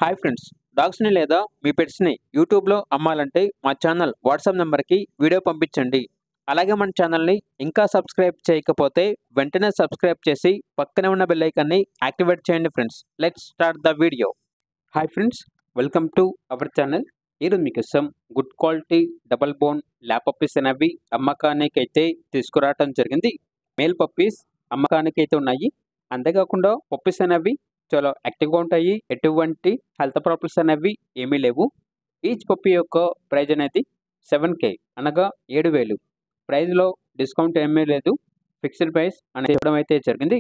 Hi friends, డాగ్స్ని లేదా మీ పెట్స్ని యూట్యూబ్లో అమ్మాలంటే మా ఛానల్ వాట్సాప్ నెంబర్కి వీడియో పంపించండి. అలాగే మన ఛానల్ని ఇంకా సబ్స్క్రైబ్ చేయకపోతే వెంటనే సబ్స్క్రైబ్ చేసి పక్కనే ఉన్న బెల్ ఐకాన్ని యాక్టివేట్ చేయండి friends. Let's start the video. Hi friends, welcome to our channel. ఈరోజు మీకోసం good quality double bone lab puppies అనేవి అమ్మకానికి అయితే తీసుకురావడం జరిగింది. మేల్ పప్పీస్ అమ్మకానికి అయితే ఉన్నాయి. అంతేకాకుండా పప్పీస్ అనేవి చాలా యాక్టివ్గా ఉంటాయి. ఎటువంటి హెల్త్ ప్రాబ్లమ్స్ అనేవి ఏమీ లేవు. ఈచ్ పప్పీ యొక్క ప్రైజ్ అనేది 7K అనగా 7,000. ప్రైజ్లో డిస్కౌంట్ ఏమీ లేదు. ఫిక్స్డ్ ప్రైస్ అనేది ఇవ్వడం అయితే జరిగింది.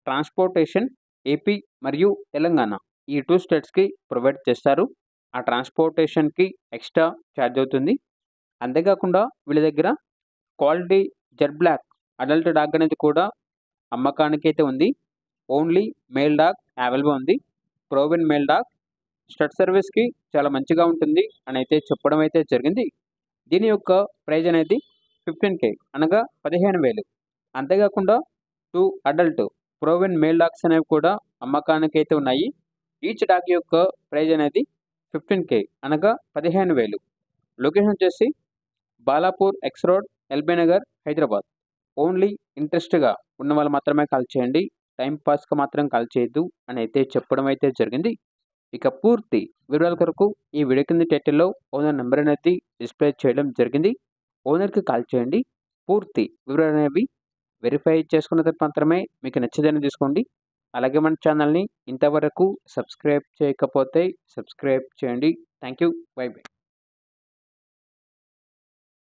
ట్రాన్స్పోర్టేషన్ ఏపీ మరియు తెలంగాణ ఈ 2 స్టేట్స్కి ప్రొవైడ్ చేస్తారు. ఆ ట్రాన్స్పోర్టేషన్కి ఎక్స్ట్రా ఛార్జ్ అవుతుంది. అంతేకాకుండా వీళ్ళ దగ్గర quality Z black adult dog అనేది కూడా అమ్మకానికి అయితే ఉంది. ఓన్లీ మేల్ డాగ్ అవైలబుల్ ఉంది. ప్రోవెన్ మేల్ డాగ్ స్టడ్ సర్వీస్కి చాలా మంచిగా ఉంటుంది అని అయితే చెప్పడం అయితే జరిగింది. దీని యొక్క ప్రైజ్ అనేది 15K అనగా 15,000. అంతేకాకుండా 2 అడల్ట్ ప్రోవెన్ మేల్ డాగ్స్ అనేవి కూడా అమ్మకానికి అయితే ఉన్నాయి. ఈచ్ డాగ్ యొక్క ప్రైజ్ అనేది 15K అనగా 15,000. లొకేషన్ వచ్చేసి Balapur X road, LB Nagar, Hyderabad. Only ఇంట్రెస్ట్గా ఉన్న వాళ్ళు మాత్రమే కాల్ చేయండి. టైం పాస్కి మాత్రం కాల్ చేయొద్దు అని అయితే చెప్పడం అయితే జరిగింది. ఇక పూర్తి వివరాల కొరకు ఈ వీడియో కింద టైటిల్లో ఓనర్ నెంబర్ అనేది డిస్ప్లే చేయడం జరిగింది. ఓనర్కి కాల్ చేయండి. పూర్తి వివరాలు అనేవి వెరిఫై చేసుకున్న తర్వాత మాత్రమే మీకు నచ్చేదని తీసుకోండి. అలాగే మన ఛానల్ని ఇంతవరకు సబ్స్క్రైబ్ చేయకపోతే సబ్స్క్రైబ్ చేయండి. Thank you. By by.